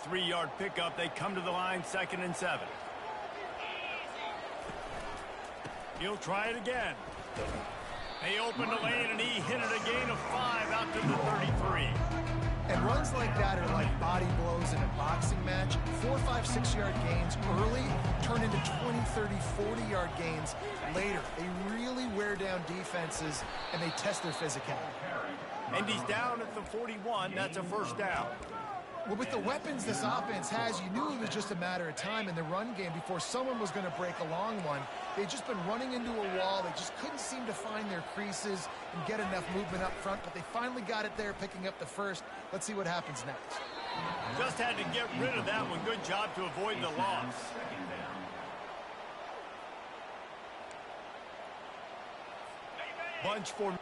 3-yard pickup. They come to the line 2nd and 7. He'll try it again. They opened the lane, and he hit it a gain of 5 out to the 33. And runs like that are like body blows in a boxing match. 4, 5, 6-yard gains early turn into 20, 30, 40-yard gains later. They really wear down defenses, and they test their physicality. And he's down at the 41. That's a first down. Well, with the weapons this offense has, you knew it was just a matter of time in the run game before someone was going to break a long one. They've just been running into a wall. They just couldn't seem to find their creases and get enough movement up front, but they finally got it there, picking up the first. Let's see what happens next. Just had to get rid of that one. Good job to avoid the loss. Bunch for...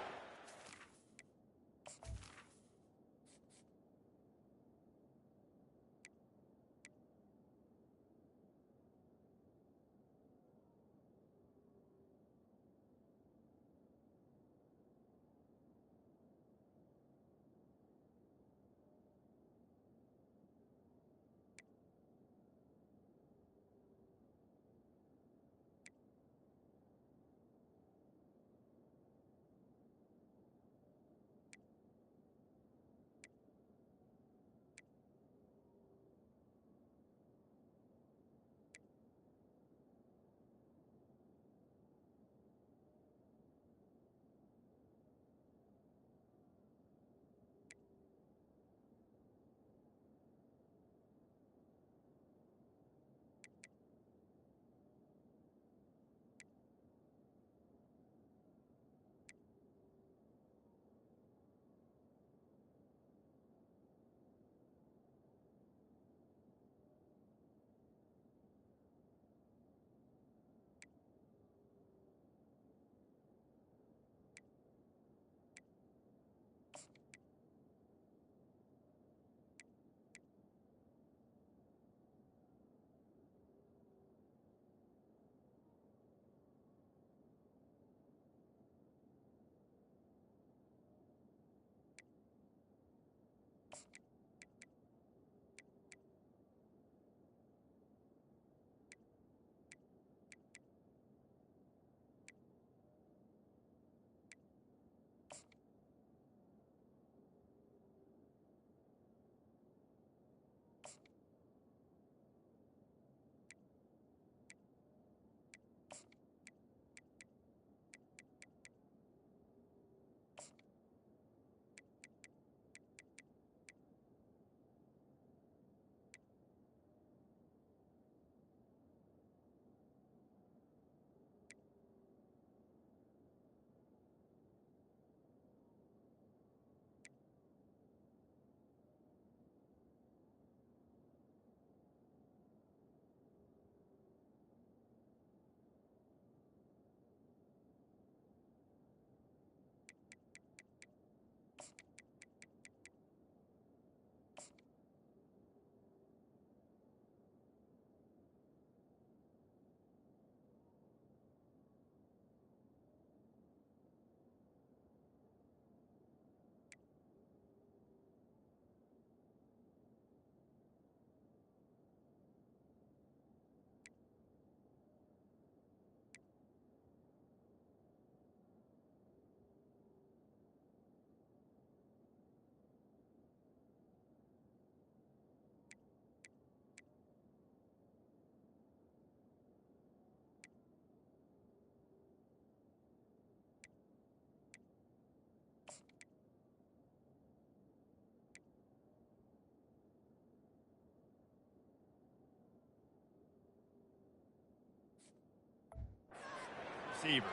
Receivers.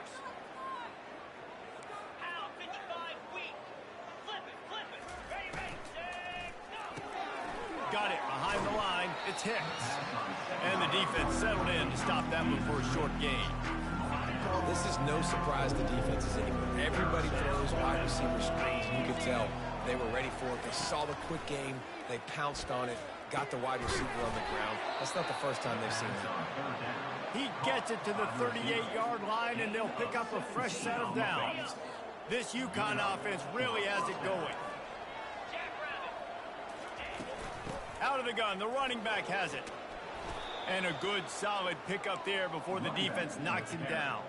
Got it behind the line. It's Hicks. And the defense settled in to stop that one for a short gain. Well, this is no surprise to defenses anymore. Everybody throws wide receiver screens, and you could tell they were ready for it. They saw the quick game. They pounced on it, got the wide receiver on the ground. That's not the first time they've seen that. He gets it to the 38-yard line, and they'll pick up a fresh set of downs. This UConn offense really has it going. Out of the gun, the running back has it. And a good, solid pickup there before the defense knocks him down.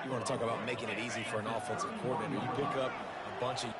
You want to talk about making it easy for an offensive coordinator. You pick up a bunch of...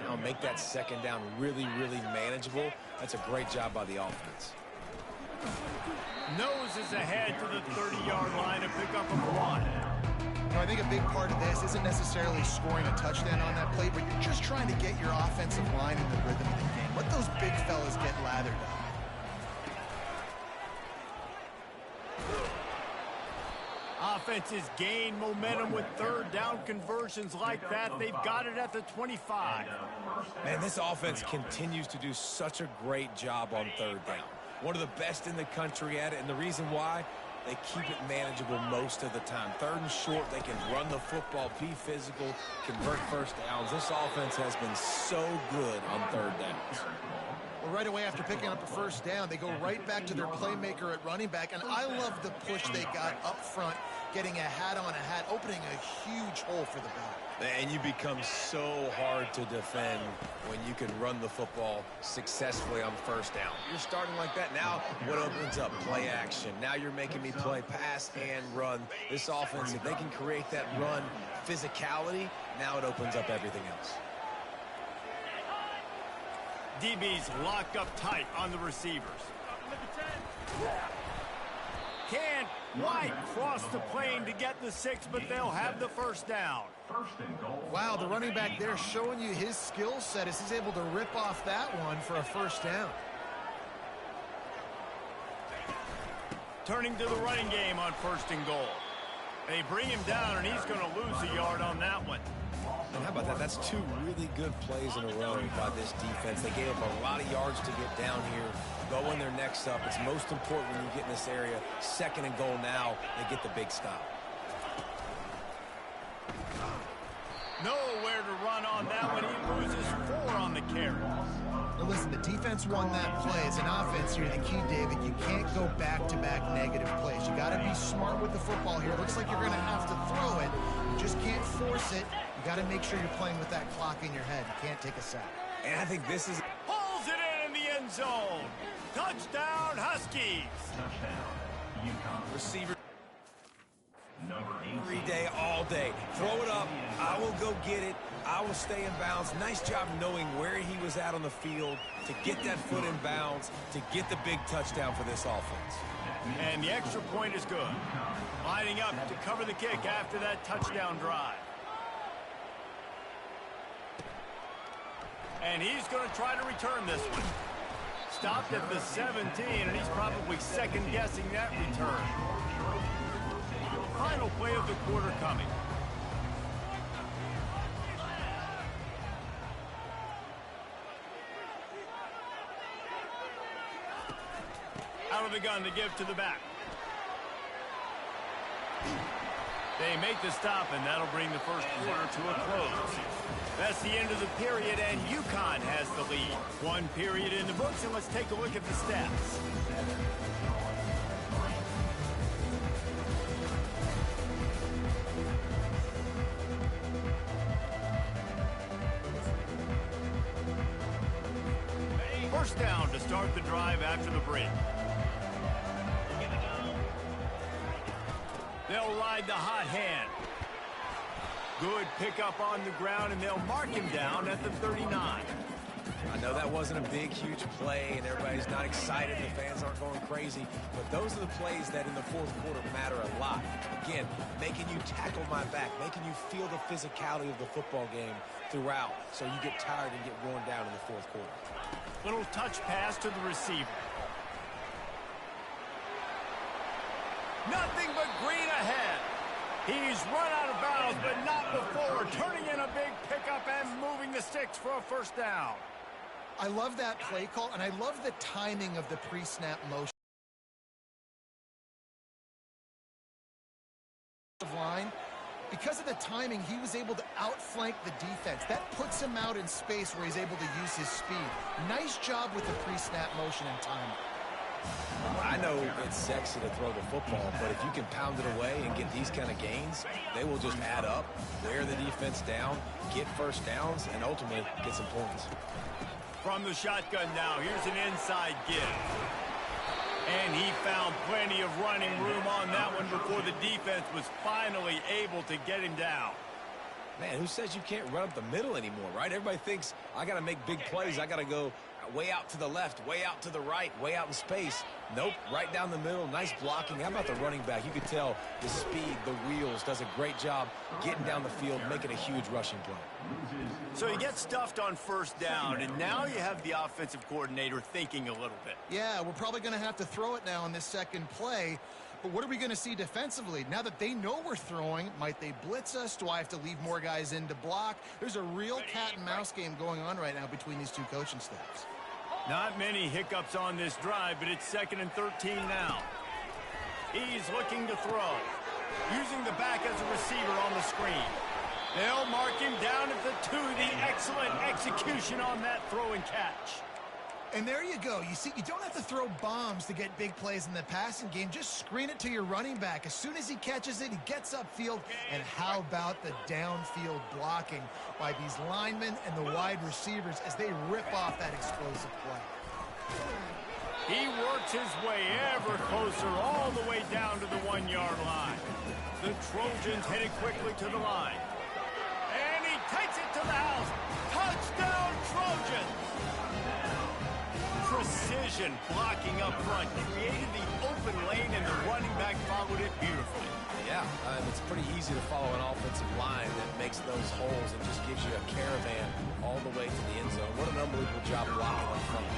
Now make that second down really, really manageable. That's a great job by the offense. Noses ahead to the 30-yard line to pick up a one. You know, I think a big part of this isn't necessarily scoring a touchdown on that play, but you're just trying to get your offensive line in the rhythm of the game. Let those big fellas get lathered up. Offenses gain momentum with third down conversions like that. They've got it at the 25. Man, this offense continues to do such a great job on third down. One of the best in the country at it, and the reason why, they keep it manageable most of the time. Third and short, they can run the football, be physical, convert first downs. This offense has been so good on third downs. Well, right away after picking up a first down, they go right back to their playmaker at running back, and I love the push they got up front, getting a hat on a hat, opening a huge hole for the back. And you become so hard to defend when you can run the football successfully on first down. You're starting like that. Now, what opens up? Play action. Now you're making me play pass and run. This offense, if they can create that run physicality, now it opens up everything else. DB's locked up tight on the receivers. Can't quite cross the plane to get the 6, but they'll have the first down. Wow, the running back there showing you his skill set as he's able to rip off that one for a first down. Turning to the running game on first and goal. They bring him down, and he's going to lose a yard on that one. And how about that? That's two really good plays in a row by this defense. They gave up a lot of yards to get down here. Go when they're next up. It's most important when you get in this area. Second and goal now, they get the big stop. Nowhere to run on that one. He loses 4 on the carry. Now listen, the defense won that play. As an offense here, the key, David, you can't go back-to-back negative plays. You got to be smart with the football here. It looks like you're going to have to throw it. You just can't force it. You got to make sure you're playing with that clock in your head. You can't take a sack. And I think this is... Pulls it in the end zone. Touchdown, Huskies. Receiver. Every day, all day. Throw it up. I will go get it. I will stay in bounds. Nice job knowing where he was at on the field to get that foot in bounds, to get the big touchdown for this offense. And the extra point is good. Lining up to cover the kick after that touchdown drive. And he's going to try to return this one. Stopped at the 17, and he's probably second-guessing that return. Final play of the quarter coming. the gun to give to the back. They make the stop, and that'll bring the first quarter to a close. That's the end of the period, and UConn has the lead. One period in the books, and let's take a look at the stats. First down to start the drive after the break. They'll ride the hot hand. Good pickup on the ground, and they'll mark him down at the 39. I know that wasn't a big, huge play, and everybody's not excited. The fans aren't going crazy. But those are the plays that in the fourth quarter matter a lot. Again, making you tackle my back, making you feel the physicality of the football game throughout, so you get tired and get worn down in the fourth quarter. Little touch pass to the receiver. Nothing but green ahead. He's run out of bounds, but not before. Turning in a big pickup and moving the sticks for a first down. I love that play call, and I love the timing of the pre-snap motion. Line. Because of the timing, he was able to outflank the defense. That puts him out in space where he's able to use his speed. Nice job with the pre-snap motion and timing. I know it's sexy to throw the football, but if you can pound it away and get these kind of gains, they will just add up, wear the defense down, get first downs, and ultimately get some points. From the shotgun now, here's an inside give. And he found plenty of running room on that one before the defense was finally able to get him down. Man, who says you can't run up the middle anymore, right? Everybody thinks I got to make big plays. I got to go way out to the left, way out to the right, way out in space. Nope, right down the middle. Nice blocking. How about the running back? You could tell the speed, the wheels, does a great job getting down the field, making a huge rushing play. So you get stuffed on first down, and now you have the offensive coordinator thinking a little bit. Yeah, we're probably going to have to throw it now in this second play. But what are we going to see defensively? Now that they know we're throwing, might they blitz us? Do I have to leave more guys in to block? There's a real cat and mouse game going on right now between these two coaching staffs. Not many hiccups on this drive, but it's 2nd and 13 now. He's looking to throw. Using the back as a receiver on the screen. They'll mark him down at the 2. The excellent execution on that throw and catch. And there you go. You see, you don't have to throw bombs to get big plays in the passing game. Just screen it to your running back. As soon as he catches it, he gets upfield. And how about the downfield blocking by these linemen and the wide receivers as they rip off that explosive play. He works his way ever closer all the way down to the 1-yard line. The Trojans headed quickly to the line. And he takes it to the house. Touchdown, Trojans! Precision blocking up front created the open lane, and the running back followed it beautifully. Yeah, it's pretty easy to follow an offensive line that makes those holes and just gives you a caravan all the way to the end zone. What an unbelievable job blocking up front.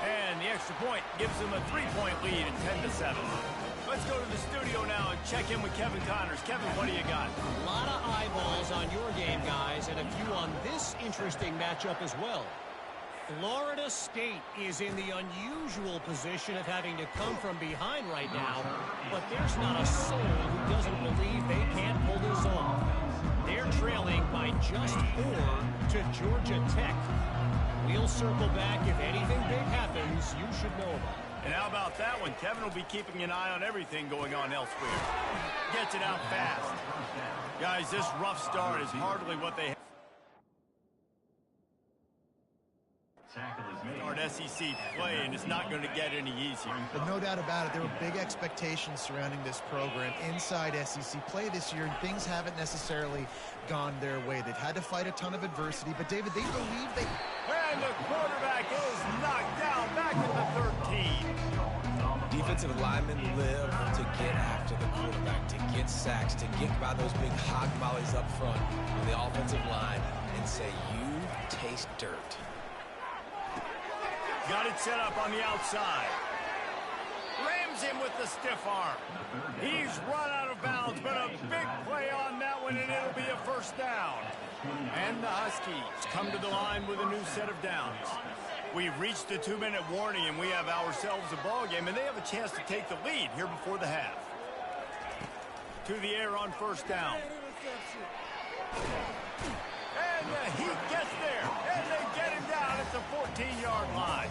And the extra point gives them a 3-point lead at 10-7. Let's go to the studio now and check in with Kevin Connors. Kevin, what do you got? A lot of eyeballs on your game, guys, and a few on this interesting matchup as well. Florida State is in the unusual position of having to come from behind right now, but there's not a soul who doesn't believe they can't pull this off. They're trailing by just 4 to Georgia Tech. We'll circle back if anything big happens you should know about. And how about that one? Kevin will be keeping an eye on everything going on elsewhere. Gets it out fast. Guys, this rough start is hardly what they start SEC play, and it's not going to get any easier. But no doubt about it, there were big expectations surrounding this program inside SEC play this year, and things haven't necessarily gone their way. They've had to fight a ton of adversity, but David, they believe they... And the quarterback is knocked down back at the 13. Defensive linemen live to get after the quarterback, to get sacks, to get by those big hog mollies up front on the offensive line and say, you taste dirt. Got it set up on the outside. Rams him with the stiff arm. He's run out of bounds, but a big play on that one, and it'll be a first down. And the Huskies come to the line with a new set of downs. We've reached the 2-minute warning, and we have ourselves a ball game, and they have a chance to take the lead here before the half. To the air on first down. And he gets there, and they get him down at the 14-yard line.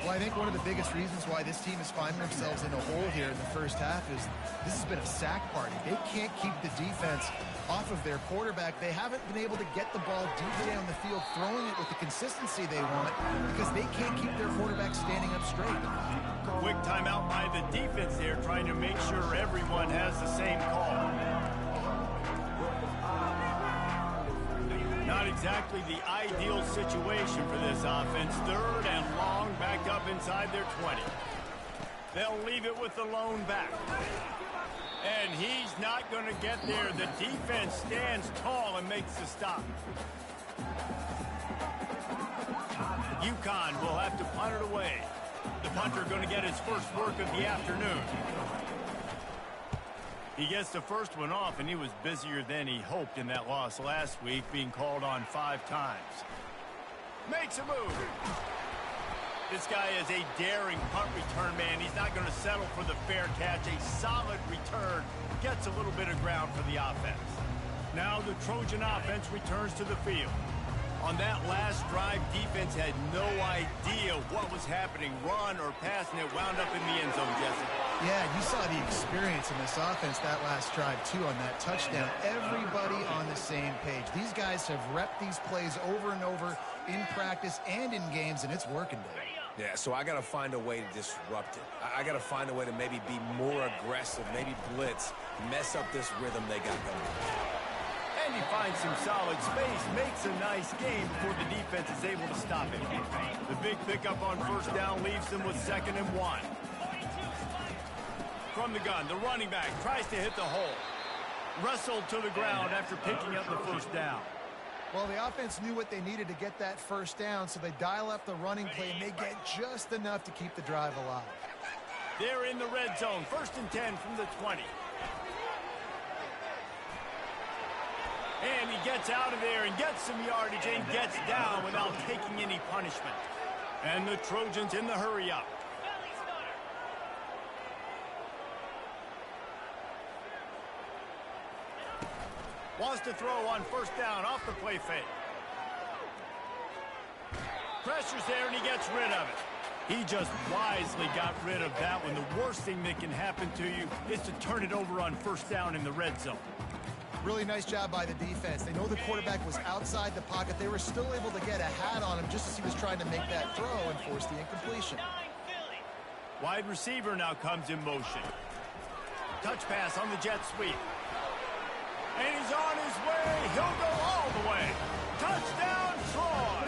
Well, I think one of the biggest reasons why this team is finding themselves in a hole here in the first half is this has been a sack party. They can't keep the defense off of their quarterback. They haven't been able to get the ball deep down the field, throwing it with the consistency they want because they can't keep their quarterback standing up straight. Quick timeout by the defense there, trying to make sure everyone has the same call. Not exactly the ideal situation for this offense. 3rd and long, back up inside their 20. They'll leave it with the lone back. And he's not going to get there. The defense stands tall and makes the stop. UConn will have to punt it away. The punter going to get his first work of the afternoon. He gets the first one off, and he was busier than he hoped in that loss last week, being called on 5 times. Makes a move. This guy is a daring punt return man. He's not going to settle for the fair catch. A solid return gets a little bit of ground for the offense. Now the Trojan offense returns to the field. On that last drive, defense had no idea what was happening, run or pass, and it wound up in the end zone, Jesse. Yeah, you saw the experience in this offense that last drive, too, on that touchdown. Everybody on the same page. These guys have repped these plays over and over in practice and in games, and it's working, Dave. Yeah, so I got to find a way to disrupt it. I got to find a way to maybe be more aggressive, maybe blitz, mess up this rhythm they got going. And he finds some solid space, makes a nice game before the defense is able to stop him. The big pickup on first down leaves them with 2nd and 1. From the gun, the running back tries to hit the hole. Wrestled to the ground after picking up the first down. Well, the offense knew what they needed to get that first down, so they dial up the running play, and they get just enough to keep the drive alive. They're in the red zone, 1st and 10 from the 20. And he gets out of there and gets some yardage and gets down without taking any punishment. And the Trojans in the hurry-up. Wants to throw on first down off the play fake. Pressure's there and he gets rid of it. He just wisely got rid of that one. The worst thing that can happen to you is to turn it over on first down in the red zone. Really nice job by the defense. They know the quarterback was outside the pocket. They were still able to get a hat on him just as he was trying to make that throw and force the incompletion. Wide receiver now comes in motion. Touch pass on the jet sweep. And he's on his way. He'll go all the way. Touchdown, Troy!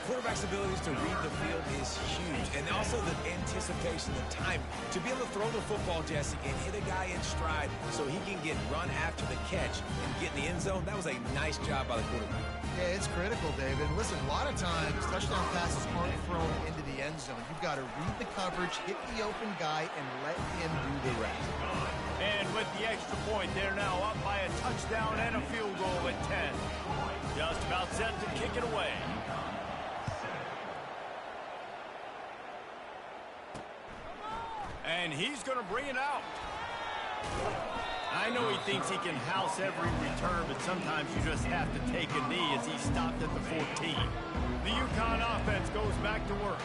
Quarterback's abilities to read the field is huge, and also the anticipation, the time to be able to throw the football, Jesse, and hit a guy in stride so he can get run after the catch and get in the end zone. That was a nice job by the quarterback. Yeah, it's critical, David. Listen, a lot of times touchdown passes aren't thrown into the end zone. You've got to read the coverage, hit the open guy, and let him do the rest. And with the extra point, they're now up by a touchdown and a field goal at 10. Just about set to kick it away. And he's going to bring it out. I know he thinks he can house every return, but sometimes you just have to take a knee as he stopped at the 14. The UConn offense goes back to work.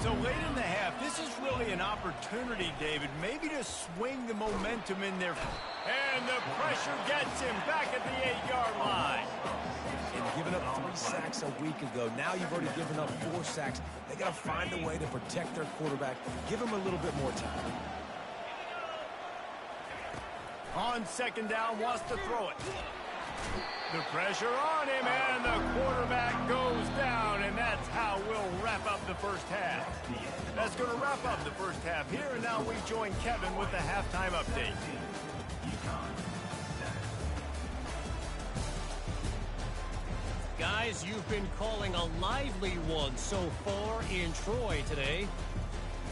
So late in the half, this is really an opportunity, David, maybe to swing the momentum in there. And the pressure gets him back at the 8-yard line. And giving up 3 sacks a week ago, now you've already given up 4 sacks. They got to find a way to protect their quarterback. Give him a little bit more time. On second down, wants to throw it. The pressure on him, and the quarterback goes down, and that's how we'll wrap up the first half. That's going to wrap up the first half here, and now we join Kevin with the halftime update. Guys, you've been calling a lively one so far in Troy today.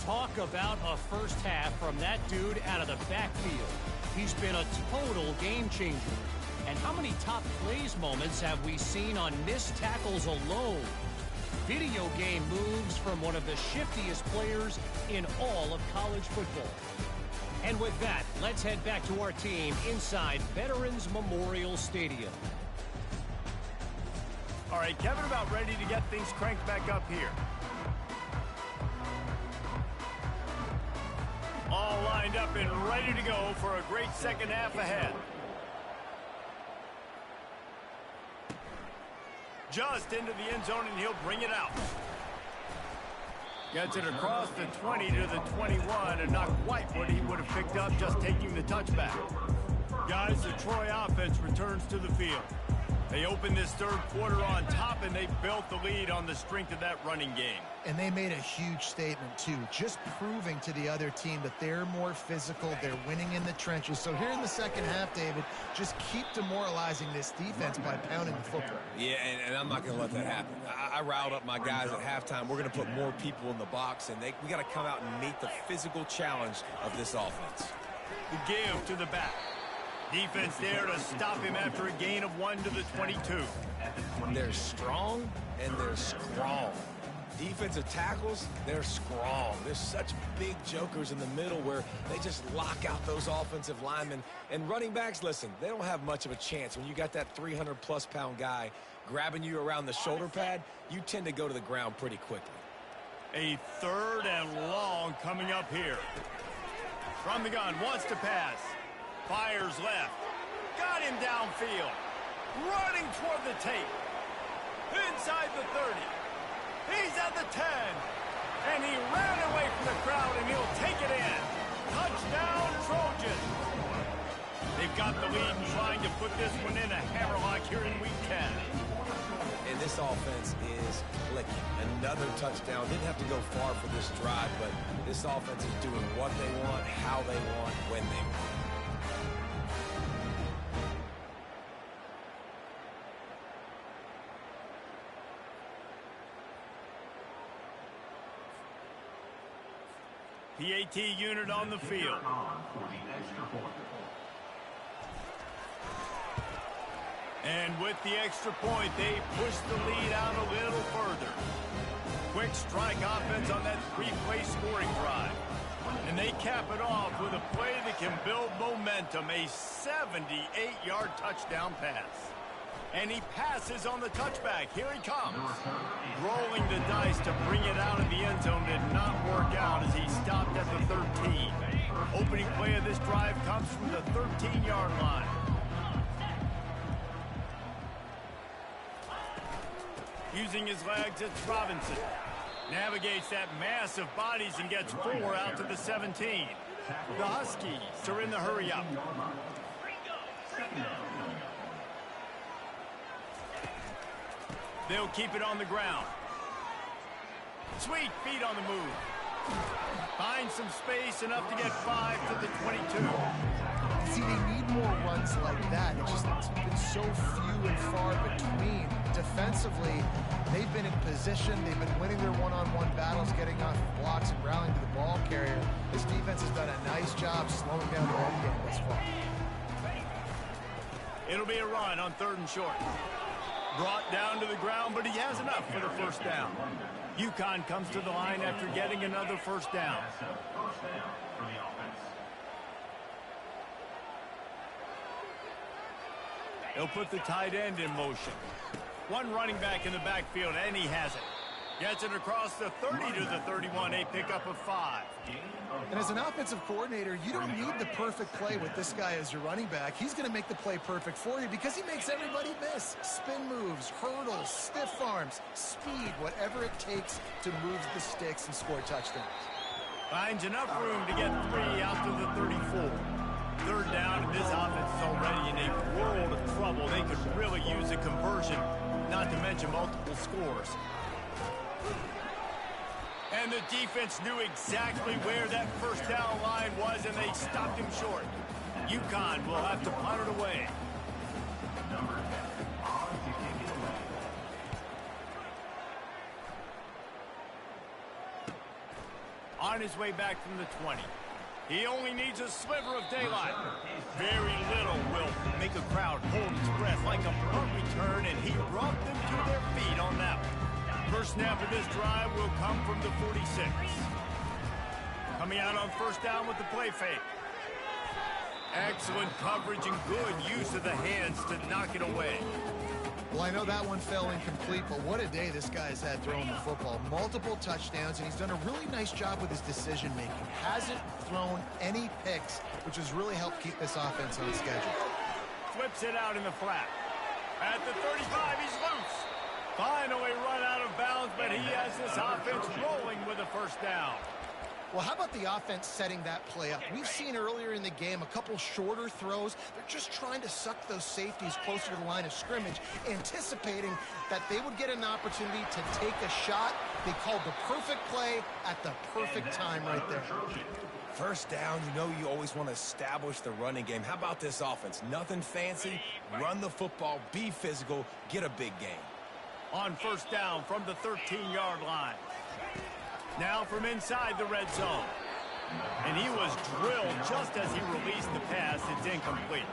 Talk about a first half from that dude out of the backfield. He's been a total game changer. And how many top plays moments have we seen on missed tackles alone? video game moves from one of the shiftiest players in all of college football. And with that, let's head back to our team inside Veterans Memorial Stadium. All right, Kevin, about ready to get things cranked back up here. All lined up and ready to go for a great second half ahead. Just into the end zone, and he'll bring it out. Gets it across the 20 to the 21, and not quite what he would have picked up just taking the touchback. Guys, the Troy offense returns to the field. They opened this third quarter on top, and they built the lead on the strength of that running game. And they made a huge statement, too, just proving to the other team that they're more physical, they're winning in the trenches. So here in the second half, David, just keep demoralizing this defense by pounding the football. Yeah, and I'm not going to let that happen. I riled up my guys at halftime. We're going to put more people in the box, and we got to come out and meet the physical challenge of this offense. The give to the back. Defense there to stop him after a gain of 1 to the 22. They're strong, and they're strong. Defensive tackles, they're strong. There's such big jokers in the middle where they just lock out those offensive linemen. And running backs, listen, they don't have much of a chance. When you got that 300-plus pound guy grabbing you around the shoulder pad, you tend to go to the ground pretty quickly. A third and long coming up here. From the gun, wants to pass. Fires left. Got him downfield. Running toward the tape. Inside the 30. He's at the 10. And he ran away from the crowd, and he'll take it in. Touchdown, Trojans. They've got the lead and trying to put this one in a hammerlock here in week 10. And this offense is clicking. Another touchdown. Didn't have to go far for this drive, but this offense is doing what they want, how they want, when they want. PAT unit on the field. And with the extra point, they push the lead out a little further. Quick strike offense on that three-play scoring drive. And they cap it off with a play that can build momentum, a 78-yard touchdown pass. And he passes on the touchback. Here he comes. Rolling the dice to bring it out of the end zone did not work out as he stopped at the 13. Opening play of this drive comes from the 13-yard line. Using his legs, it's Robinson. Navigates that mass of bodies and gets 4 out to the 17. The Huskies are in the hurry-up. They'll keep it on the ground. Sweet feet on the move. Find some space, enough to get 5 to the 22. See, they need more runs like that. It's been so few and far between. Defensively, they've been in position. They've been winning their one-on-one battles, getting off of blocks and rallying to the ball carrier. This defense has done a nice job slowing down the run game thus far. It'll be a run on 3rd and short. Brought down to the ground, but he has enough for the first down. UConn comes to the line after getting another first down. He'll put the tight end in motion. One running back in the backfield, and he has it. Gets it across the 30 to the 31, a pickup of 5. And as an offensive coordinator, you don't need the perfect play with this guy as your running back. He's going to make the play perfect for you because he makes everybody miss. Spin moves, hurdles, stiff arms, speed, whatever it takes to move the sticks and score touchdowns. Finds enough room to get 3 out to the 34. 3rd down, and this offense is already in a world of trouble. They could really use a conversion, not to mention multiple scores. And the defense knew exactly where that first down line was, and they stopped him short. UConn will have to punt it away. On his way back from the 20. He only needs a sliver of daylight. Very little will make a crowd hold its breath like a punt return, and he brought them to their feet on that one. 1st snap of this drive will come from the 46. Coming out on first down with the play fake. Excellent coverage and good use of the hands to knock it away. Well, I know that one fell incomplete, but what a day this guy's had throwing the football. Multiple touchdowns, and he's done a really nice job with his decision-making. Hasn't thrown any picks, which has really helped keep this offense on schedule. Flips it out in the flat. At the 35, he's loose. Finally run out of bounds, but he has this offense rolling with a first down. Well, how about the offense setting that play up? We've seen earlier in the game a couple shorter throws. They're just trying to suck those safeties closer to the line of scrimmage, anticipating that they would get an opportunity to take a shot. They called the perfect play at the perfect time right there. First down, you know you always want to establish the running game. How about this offense? Nothing fancy. Run the football, be physical, get a big game. On first down from the 13-yard line. Now from inside the red zone. And he was drilled just as he released the pass. It's incomplete.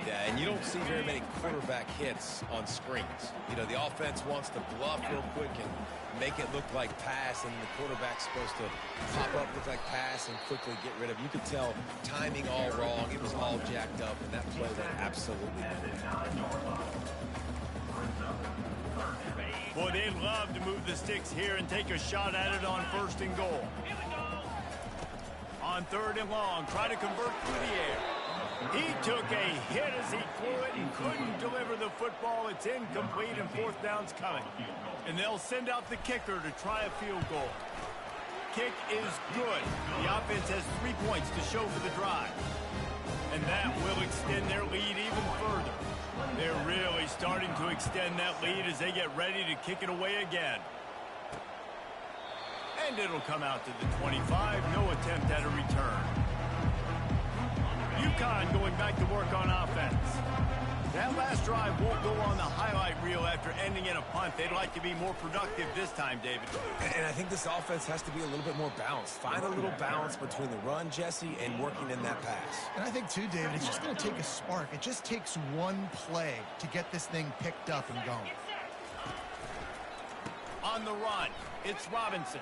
Yeah, and you don't see very many quarterback hits on screens. You know, the offense wants to bluff real quick and make it look like pass, and the quarterback's supposed to pop up, look like pass, and quickly get rid of it. You could tell timing all wrong. It was all jacked up, and that play went absolutely nowhere. Boy, they'd love to move the sticks here and take a shot at it on first and goal. On third and long, try to convert through the air. He took a hit as he threw it and couldn't deliver the football. It's incomplete, and fourth down's coming. And they'll send out the kicker to try a field goal. Kick is good. The offense has 3 points to show for the drive. And that will extend their lead even further. They're really starting to extend that lead as they get ready to kick it away again. And it'll come out to the 25. No attempt at a return. UConn going back to work on offense. That last drive won't go on the highlight reel after ending in a punt. They'd like to be more productive this time, David. And I think this offense has to be a little bit more balanced. Find a little balance between the run, Jesse, and working in that pass. And I think, too, David, it's just going to take a spark. It just takes one play to get this thing picked up and going. On the run, it's Robinson.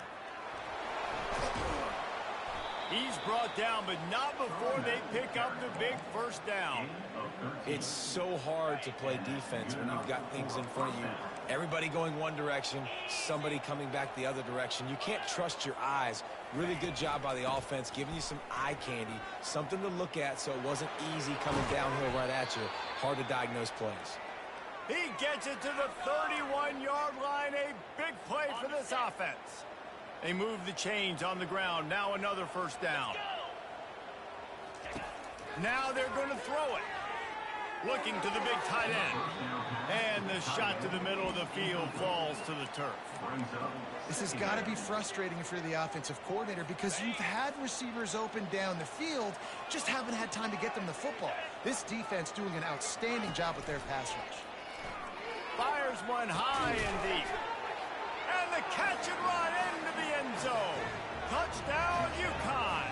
He's brought down, but not before they pick up the big first down. It's so hard to play defense when you've got things in front of you. Everybody going one direction, somebody coming back the other direction. You can't trust your eyes. Really good job by the offense, giving you some eye candy, something to look at so it wasn't easy coming downhill right at you. Hard to diagnose plays. He gets it to the 31-yard line. A big play for this offense. They move the chains on the ground. Now another first down. Now they're going to throw it. Looking to the big tight end. And the shot to the middle of the field falls to the turf. This has got to be frustrating if you're the offensive coordinator because you've had receivers open down the field, just haven't had time to get them the football. This defense doing an outstanding job with their pass rush. Fires one high and deep. And the catch and run into the end zone. Touchdown, UConn.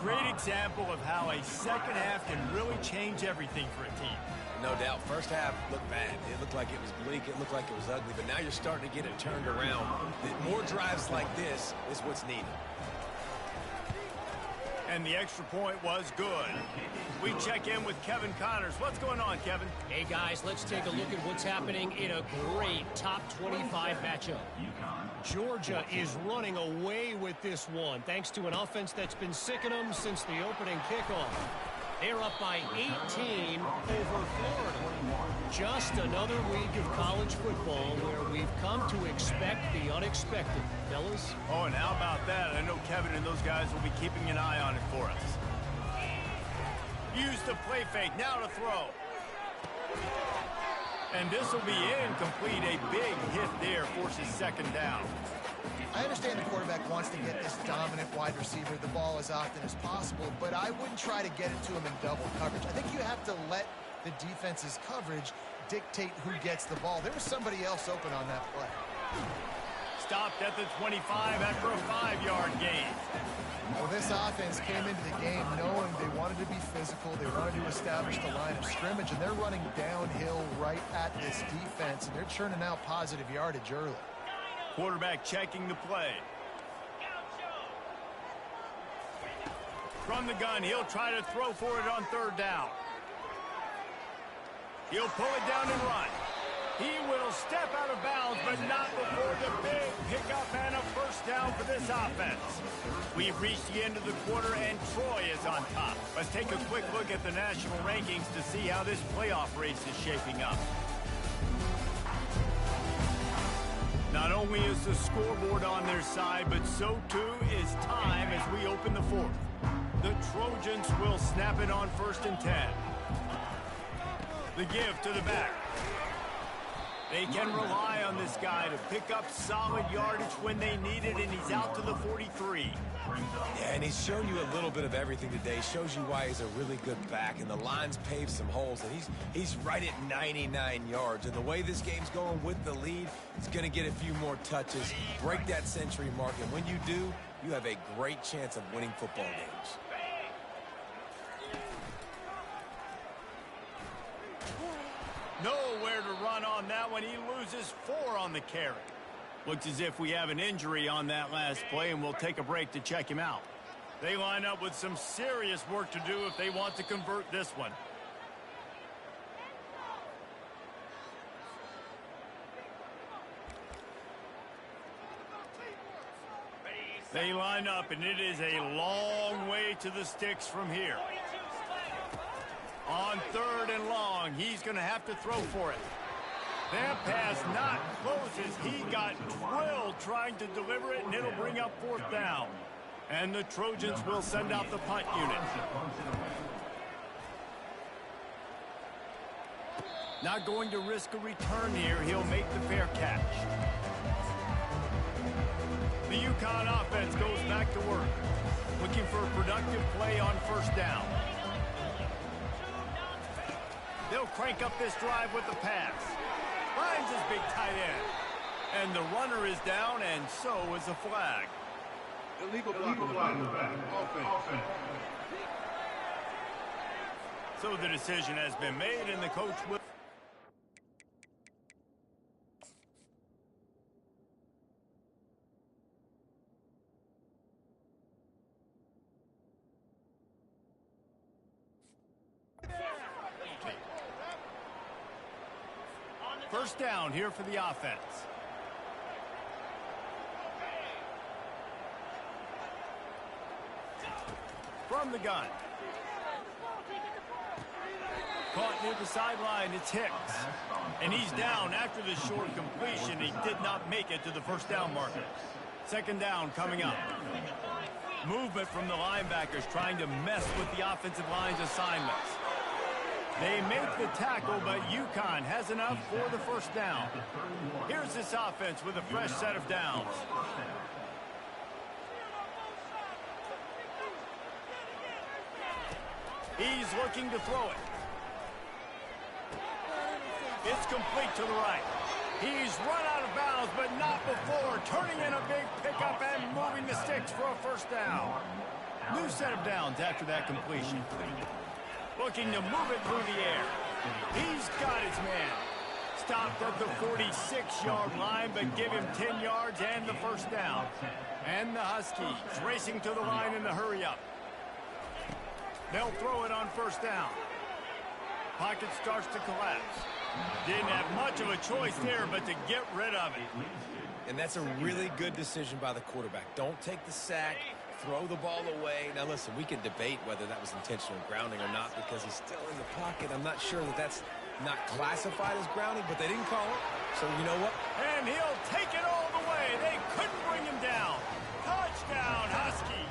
Great example of how a second half can really change everything for a team. No doubt. First half looked bad. It looked like it was bleak. It looked like it was ugly. But now you're starting to get it turned around. More drives like this is what's needed. And the extra point was good. We check in with Kevin Connors. What's going on, Kevin? Hey, guys, let's take a look at what's happening in a great top 25 matchup. Georgia is running away with this one, thanks to an offense that's been sicking them since the opening kickoff. They're up by 18 over Florida. Just another week of college football where we've come to expect the unexpected, fellas. Oh, and how about that? I know Kevin and those guys will be keeping an eye on it for us. Use the play fake, now to throw. And this will be incomplete. A big hit there forces second down. I understand the quarterback wants to get this dominant wide receiver the ball as often as possible, but I wouldn't try to get it to him in double coverage. I think you have to let the defense's coverage dictate who gets the ball. There was somebody else open on that play. Stopped at the 25 after a 5-yard gain. Well, this offense came into the game knowing they wanted to be physical, they wanted to establish the line of scrimmage, and they're running downhill right right at this defense, and they're churning out positive yardage early. Quarterback checking the play. From the gun, he'll try to throw for it on third down. He'll pull it down and run. He will step out of bounds, but not before the big pickup and a first down for this offense. We've reached the end of the quarter, and Troy is on top. Let's take a quick look at the national rankings to see how this playoff race is shaping up. Not only is the scoreboard on their side, but so too is time as we open the fourth. The Trojans will snap it on 1st and 10. The give to the back. They can rely on this guy to pick up solid yardage when they need it, and he's out to the 43. Yeah, and he's shown you a little bit of everything today. Shows you why he's a really good back, and the line's paved some holes, and he's right at 99 yards. And the way this game's going with the lead, he's going to get a few more touches, break that century mark, and when you do, you have a great chance of winning football games. Nowhere to run on that one. He loses 4 on the carry. Looks as if we have an injury on that last play, and we'll take a break to check him out. They line up with some serious work to do if they want to convert this one. They line up, and it is a long way to the sticks from here. On 3rd and long, he's going to have to throw for it. That pass not close as he got drilled trying to deliver it, and it'll bring up 4th down. And the Trojans will send out the punt unit. Not going to risk a return here. He'll make the fair catch. The UConn offense goes back to work, looking for a productive play on 1st down. They'll crank up this drive with the pass. Finds his big tight end. And the runner is down, and so is the flag. Illegal block. Offense. So the decision has been made, and the coach will... First down here for the offense. From the gun. Caught near the sideline, it's Hicks. And he's down after the short completion. He did not make it to the first down marker. 2nd down coming up. Movement from the linebackers trying to mess with the offensive line's assignments. They make the tackle, but UConn has enough for the first down. Here's this offense with a fresh set of downs. He's looking to throw it. It's complete to the right. He's run out of bounds, but not before turning in a big pickup and moving the sticks for a first down. New set of downs after that completion. Looking to move it through the air. He's got his man. Stopped at the 46-yard line, but give him 10 yards and the first down. And the Huskies racing to the line in the hurry-up. They'll throw it on 1st down. Pocket starts to collapse. Didn't have much of a choice there, but to get rid of it. And that's a really good decision by the quarterback. Don't take the sack. Throw the ball away. Now, listen, we can debate whether that was intentional grounding or not because he's still in the pocket. I'm not sure that that's not classified as grounding, but they didn't call it. So, you know what? And he'll take it all the way. They couldn't bring him down. Touchdown, Husky.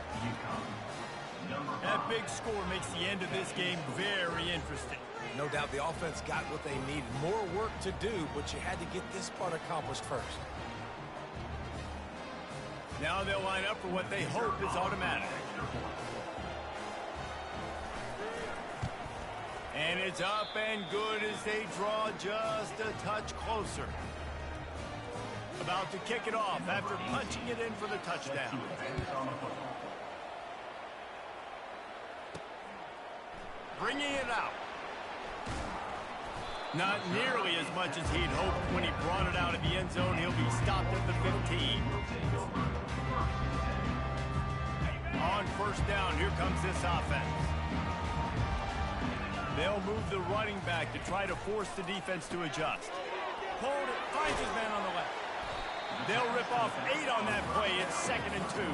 That big score makes the end of this game very interesting. No doubt the offense got what they needed. More work to do, but you had to get this part accomplished first. Now they'll line up for what they hope is automatic. And it's up and good as they draw just a touch closer. About to kick it off after punching it in for the touchdown. Bringing it out. Not nearly as much as he'd hoped when he brought it out of the end zone. He'll be stopped at the 15. On first down, here comes this offense. They'll move the running back to try to force the defense to adjust. Hold it, finds his man on the left. They'll rip off 8 on that play. It's 2nd and 2.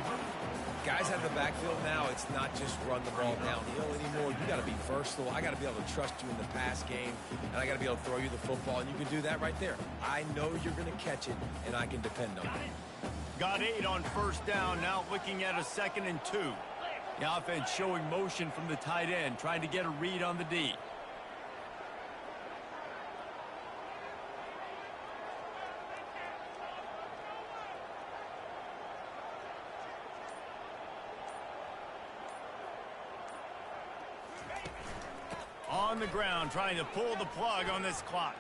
Guys out of the backfield now, it's not just run the ball downhill anymore. You got to be versatile. I got to be able to trust you in the pass game, and I got to be able to throw you the football, and you can do that right there. I know you're going to catch it, and I can depend on it. Got 8 on first down, now looking at a 2nd and 2. The offense showing motion from the tight end, trying to get a read on the D. On the ground, trying to pull the plug on this clock.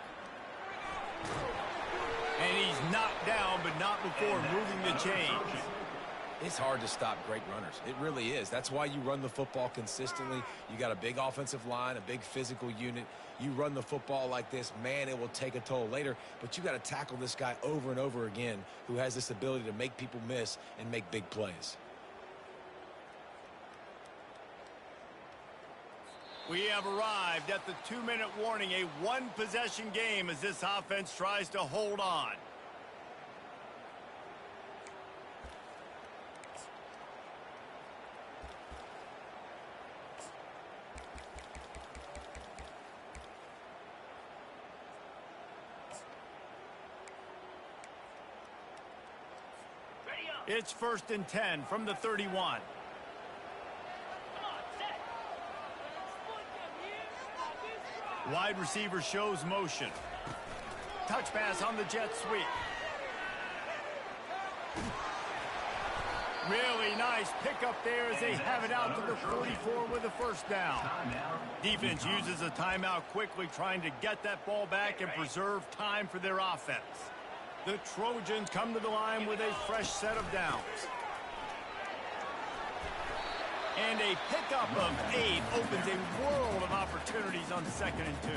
And he's knocked down, but not before moving the chains. It's hard to stop great runners. It really is. That's why you run the football consistently. You got a big offensive line, a big physical unit. You run the football like this, man, it will take a toll later. But you got to tackle this guy over and over again who has this ability to make people miss and make big plays. We have arrived at the 2-minute warning, a one-possession game as this offense tries to hold on. It's 1st and 10 from the 31. Wide receiver shows motion. Touch pass on the jet sweep. Really nice pickup there as they have it out to the 44 with a first down. Defense uses a timeout quickly, trying to get that ball back and preserve time for their offense. The Trojans come to the line with a fresh set of downs. And a pickup of 8 opens a world of opportunities on 2nd and 2.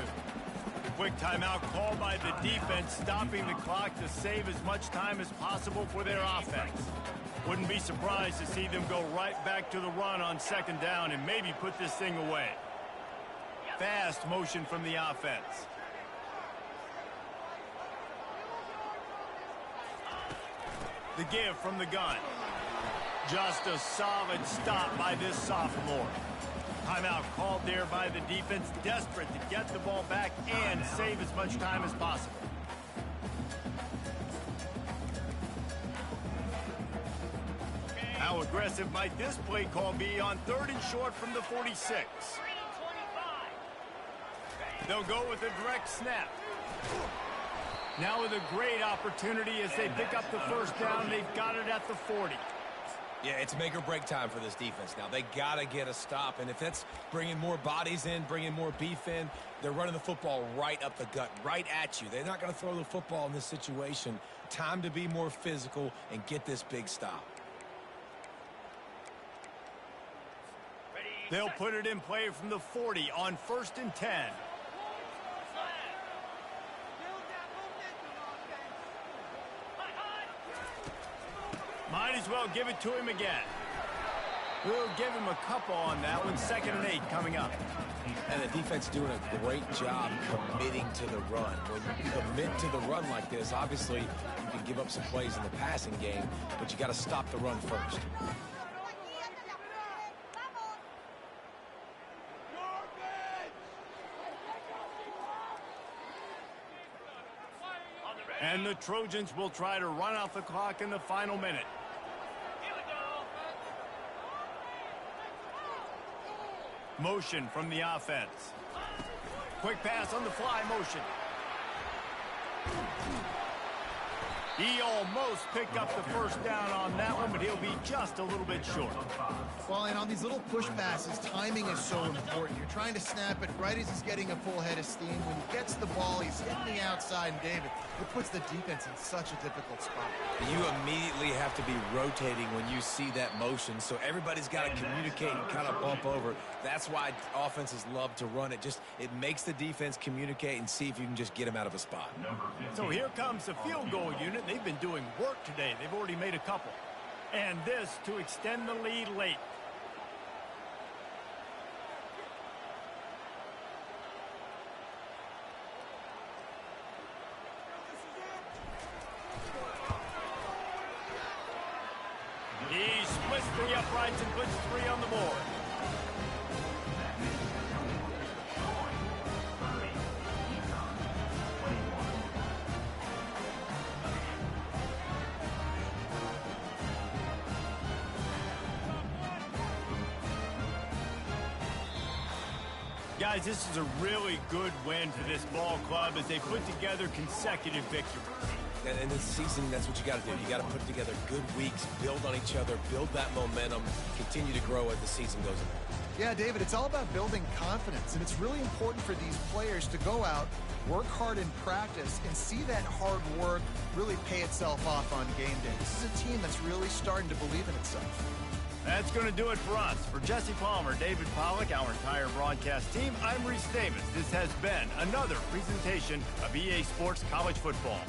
Quick timeout called by the defense, stopping the clock to save as much time as possible for their offense. Wouldn't be surprised to see them go right back to the run on 2nd down and maybe put this thing away. Fast motion from the offense. The give from the gun. Just a solid stop by this sophomore. Timeout called there by the defense, desperate to get the ball back and save as much time as possible. How aggressive might this play call be on 3rd and short from the 46? They'll go with a direct snap. Now with a great opportunity as they pick up the first down. They've got it at the 40. Yeah, it's make or break time for this defense now. They got to get a stop, and if that's bringing more bodies in, bringing more beef in, they're running the football right up the gut, right at you. They're not going to throw the football in this situation. Time to be more physical and get this big stop. They'll put it in play from the 40 on 1st and 10. Might as well give it to him again. We'll give him a couple on that one. 2nd and 8 coming up. And the defense doing a great job committing to the run. When you commit to the run like this, obviously you can give up some plays in the passing game, but you got to stop the run first. And the Trojans will try to run out the clock in the final minute. Motion from the offense. Quick pass on the fly motion. He almost picked up the first down on that one, but he'll be just a little bit short. Well, and on these little push passes, timing is so important. You're trying to snap it right as he's getting a full head of steam. When he gets the ball, he's hitting the outside, and David, it puts the defense in such a difficult spot. You immediately have to be rotating when you see that motion, so everybody's got to communicate and kind of bump over. That's why offenses love to run it. It makes the defense communicate and see if you can just get him out of a spot. So here comes the field goal unit. They've been doing work today. They've already made a couple. And this to extend the lead late. He splits the uprights and puts 3 on the board. Guys, this is a really good win for this ball club as they put together consecutive victories. And this season, that's what you got to do. You got to put together good weeks, build on each other, build that momentum, continue to grow as the season goes on. Yeah, David, it's all about building confidence, and it's really important for these players to go out, work hard in practice, and see that hard work really pay itself off on game day. This is a team that's really starting to believe in itself. That's going to do it for us. For Jesse Palmer, David Pollack, our entire broadcast team, I'm Reese Davis. This has been another presentation of EA Sports College Football.